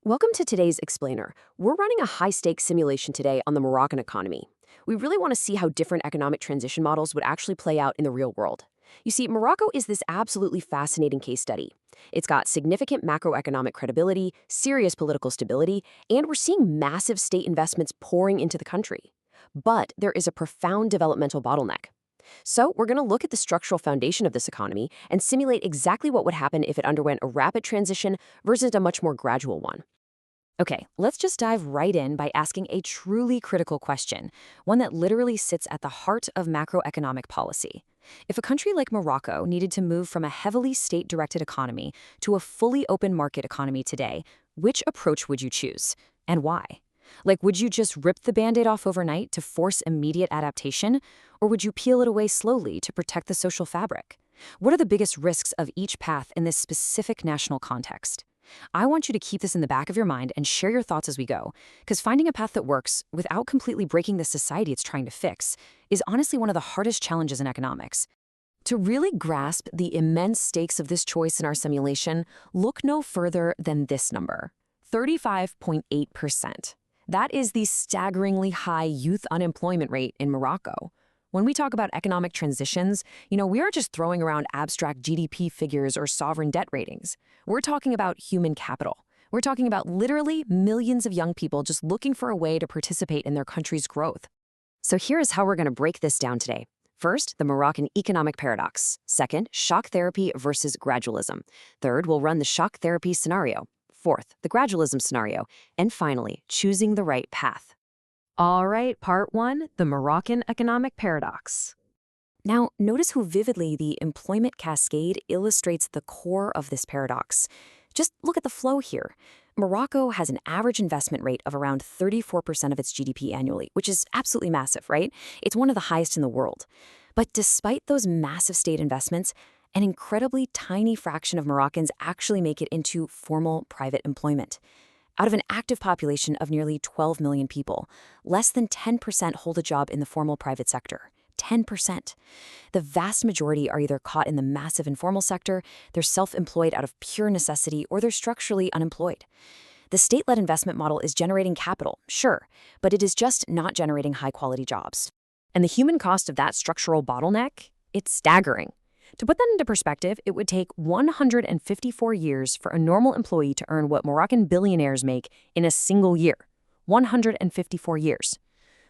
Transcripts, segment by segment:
Welcome to today's Explainer. We're running a high-stakes simulation today on the Moroccan economy. We really want to see how different economic transition models would actually play out in the real world. You see, Morocco is this absolutely fascinating case study. It's got significant macroeconomic credibility, serious political stability, and we're seeing massive state investments pouring into the country. But there is a profound developmental bottleneck. So we're going to look at the structural foundation of this economy and simulate exactly what would happen if it underwent a rapid transition versus a much more gradual one. Okay, let's just dive right in by asking a truly critical question, one that literally sits at the heart of macroeconomic policy. If a country like Morocco needed to move from a heavily state-directed economy to a fully open market economy today, which approach would you choose? And why? Like, would you just rip the Band-Aid off overnight to force immediate adaptation? Or would you peel it away slowly to protect the social fabric? What are the biggest risks of each path in this specific national context? I want you to keep this in the back of your mind and share your thoughts as we go, because finding a path that works without completely breaking the society it's trying to fix is honestly one of the hardest challenges in economics. To really grasp the immense stakes of this choice in our simulation, look no further than this number, 35.8%. That is the staggeringly high youth unemployment rate in Morocco. When we talk about economic transitions, we aren't just throwing around abstract GDP figures or sovereign debt ratings. We're talking about human capital. We're talking about literally millions of young people just looking for a way to participate in their country's growth. So here is how we're going to break this down today. First, the Moroccan economic paradox. Second, shock therapy versus gradualism. Third, we'll run the shock therapy scenario. Fourth, the gradualism scenario. And finally, choosing the right path. All right, part one, the Moroccan economic paradox. Now, notice how vividly the employment cascade illustrates the core of this paradox. Just look at the flow here. Morocco has an average investment rate of around 34% of its GDP annually, which is absolutely massive, right? It's one of the highest in the world. But despite those massive state investments, an incredibly tiny fraction of Moroccans actually make it into formal private employment. Out of an active population of nearly 12 million people, less than 10% hold a job in the formal private sector. 10%. The vast majority are either caught in the massive informal sector, they're self-employed out of pure necessity, or they're structurally unemployed. The state-led investment model is generating capital, sure, but it is just not generating high-quality jobs. And the human cost of that structural bottleneck? It's staggering. To put that into perspective, it would take 154 years for a normal employee to earn what Moroccan billionaires make in a single year. 154 years.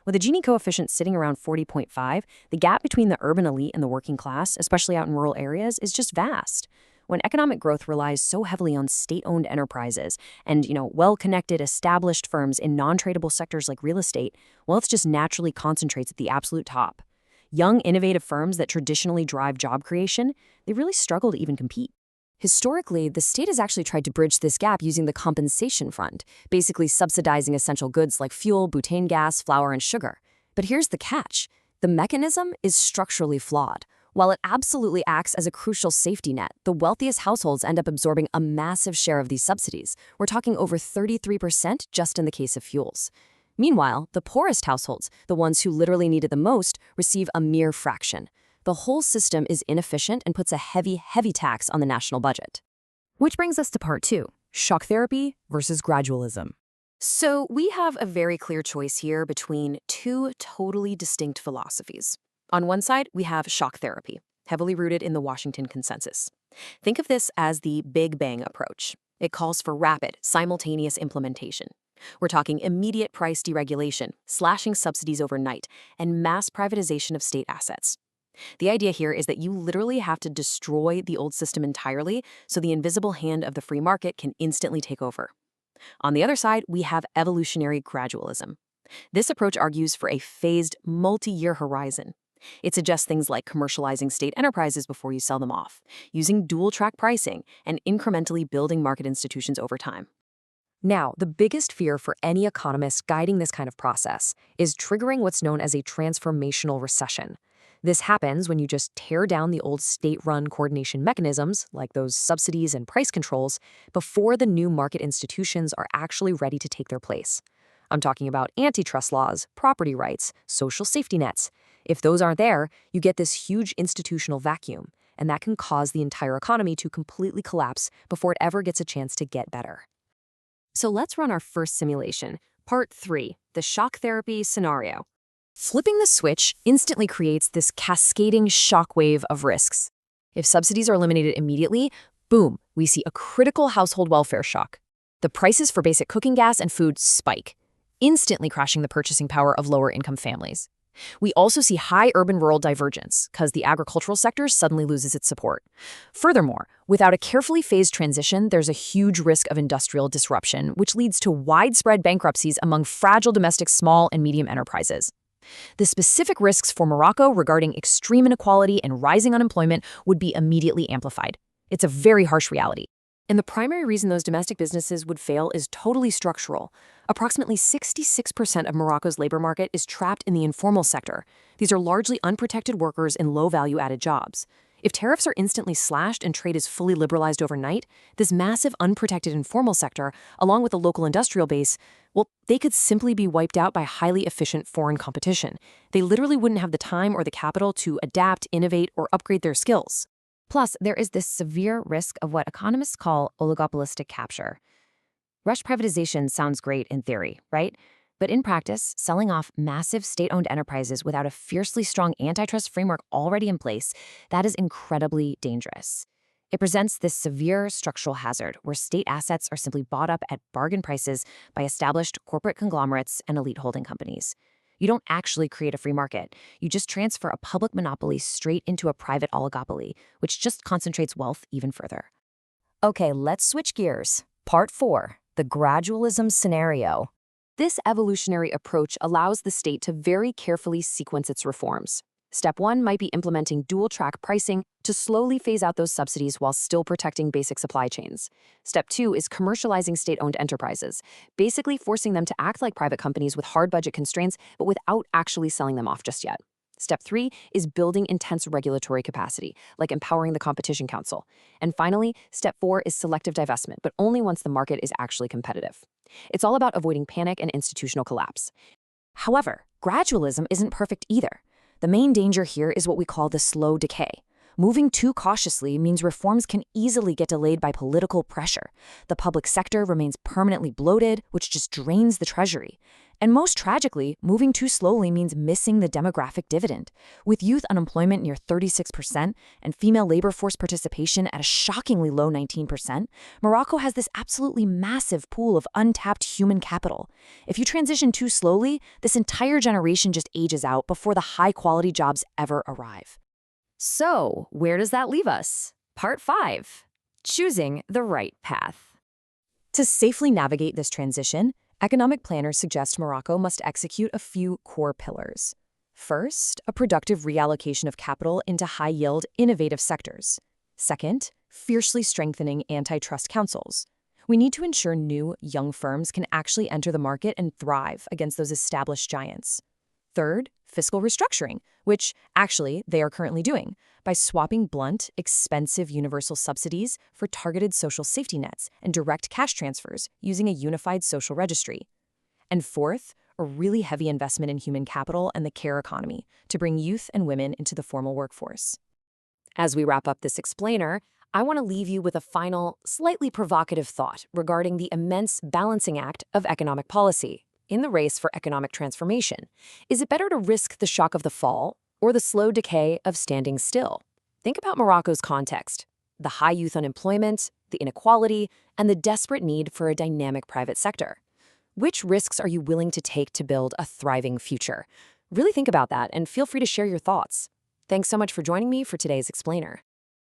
With a Gini coefficient sitting around 40.5, the gap between the urban elite and the working class, especially out in rural areas, is just vast. When economic growth relies so heavily on state-owned enterprises and, well-connected, established firms in non-tradable sectors like real estate, wealth just naturally concentrates at the absolute top. Young, innovative firms that traditionally drive job creation, they really struggle to even compete. Historically, the state has actually tried to bridge this gap using the compensation fund, basically subsidizing essential goods like fuel, butane gas, flour, and sugar. But here's the catch. The mechanism is structurally flawed. While it absolutely acts as a crucial safety net, the wealthiest households end up absorbing a massive share of these subsidies. We're talking over 33% just in the case of fuels. Meanwhile, the poorest households, the ones who literally need it the most, receive a mere fraction. The whole system is inefficient and puts a heavy, heavy tax on the national budget. Which brings us to part two, shock therapy versus gradualism. So we have a very clear choice here between two totally distinct philosophies. On one side, we have shock therapy, heavily rooted in the Washington Consensus. Think of this as the Big Bang approach. It calls for rapid, simultaneous implementation. We're talking immediate price deregulation, slashing subsidies overnight, and mass privatization of state assets. The idea here is that you literally have to destroy the old system entirely so the invisible hand of the free market can instantly take over. On the other side, we have evolutionary gradualism. This approach argues for a phased, multi-year horizon. It suggests things like commercializing state enterprises before you sell them off, using dual-track pricing, and incrementally building market institutions over time. Now, the biggest fear for any economist guiding this kind of process is triggering what's known as a transformational recession. This happens when you just tear down the old state-run coordination mechanisms, like those subsidies and price controls, before the new market institutions are actually ready to take their place. I'm talking about antitrust laws, property rights, social safety nets. If those aren't there, you get this huge institutional vacuum, and that can cause the entire economy to completely collapse before it ever gets a chance to get better. So let's run our first simulation. Part 3, the shock therapy scenario. Flipping the switch instantly creates this cascading shockwave of risks. If subsidies are eliminated immediately, boom, we see a critical household welfare shock. The prices for basic cooking gas and food spike, instantly crashing the purchasing power of lower-income families. We also see high urban-rural divergence because the agricultural sector suddenly loses its support. Furthermore, without a carefully phased transition, there's a huge risk of industrial disruption, which leads to widespread bankruptcies among fragile domestic small and medium enterprises. The specific risks for Morocco regarding extreme inequality and rising unemployment would be immediately amplified. It's a very harsh reality. And the primary reason those domestic businesses would fail is totally structural. Approximately 66% of Morocco's labor market is trapped in the informal sector. These are largely unprotected workers in low value-added jobs. If tariffs are instantly slashed and trade is fully liberalized overnight, this massive unprotected informal sector, along with the local industrial base, well, they could simply be wiped out by highly efficient foreign competition. They literally wouldn't have the time or the capital to adapt, innovate, or upgrade their skills. Plus, there is this severe risk of what economists call oligopolistic capture. Rush privatization sounds great in theory, right? But in practice, selling off massive state-owned enterprises without a fiercely strong antitrust framework already in place, that is incredibly dangerous. It presents this severe structural hazard where state assets are simply bought up at bargain prices by established corporate conglomerates and elite holding companies. You don't actually create a free market. You just transfer a public monopoly straight into a private oligopoly, which just concentrates wealth even further. Okay, let's switch gears. Part 4, the gradualism scenario. This evolutionary approach allows the state to very carefully sequence its reforms. Step 1 might be implementing dual-track pricing to slowly phase out those subsidies while still protecting basic supply chains. Step 2 is commercializing state-owned enterprises, basically forcing them to act like private companies with hard budget constraints, but without actually selling them off just yet. Step 3 is building intense regulatory capacity, like empowering the Competition Council. And finally, Step 4 is selective divestment, but only once the market is actually competitive. It's all about avoiding panic and institutional collapse. However, gradualism isn't perfect either. The main danger here is what we call the slow decay. Moving too cautiously means reforms can easily get delayed by political pressure. The public sector remains permanently bloated, which just drains the treasury. And most tragically, moving too slowly means missing the demographic dividend. With youth unemployment near 36% and female labor force participation at a shockingly low 19%, Morocco has this absolutely massive pool of untapped human capital. If you transition too slowly, this entire generation just ages out before the high-quality jobs ever arrive. So, where does that leave us? Part 5, choosing the right path. To safely navigate this transition, economic planners suggest Morocco must execute a few core pillars. First, a productive reallocation of capital into high-yield, innovative sectors. Second, fiercely strengthening antitrust councils. We need to ensure new, young firms can actually enter the market and thrive against those established giants. Third, fiscal restructuring, which actually they are currently doing by swapping blunt, expensive universal subsidies for targeted social safety nets and direct cash transfers using a unified social registry. And fourth, a really heavy investment in human capital and the care economy to bring youth and women into the formal workforce. As we wrap up this explainer, I want to leave you with a final, slightly provocative thought regarding the immense balancing act of economic policy. In the race for economic transformation, is it better to risk the shock of the fall or the slow decay of standing still? Think about Morocco's context, the high youth unemployment, the inequality, and the desperate need for a dynamic private sector. Which risks are you willing to take to build a thriving future? Really think about that and feel free to share your thoughts. Thanks so much for joining me for today's explainer.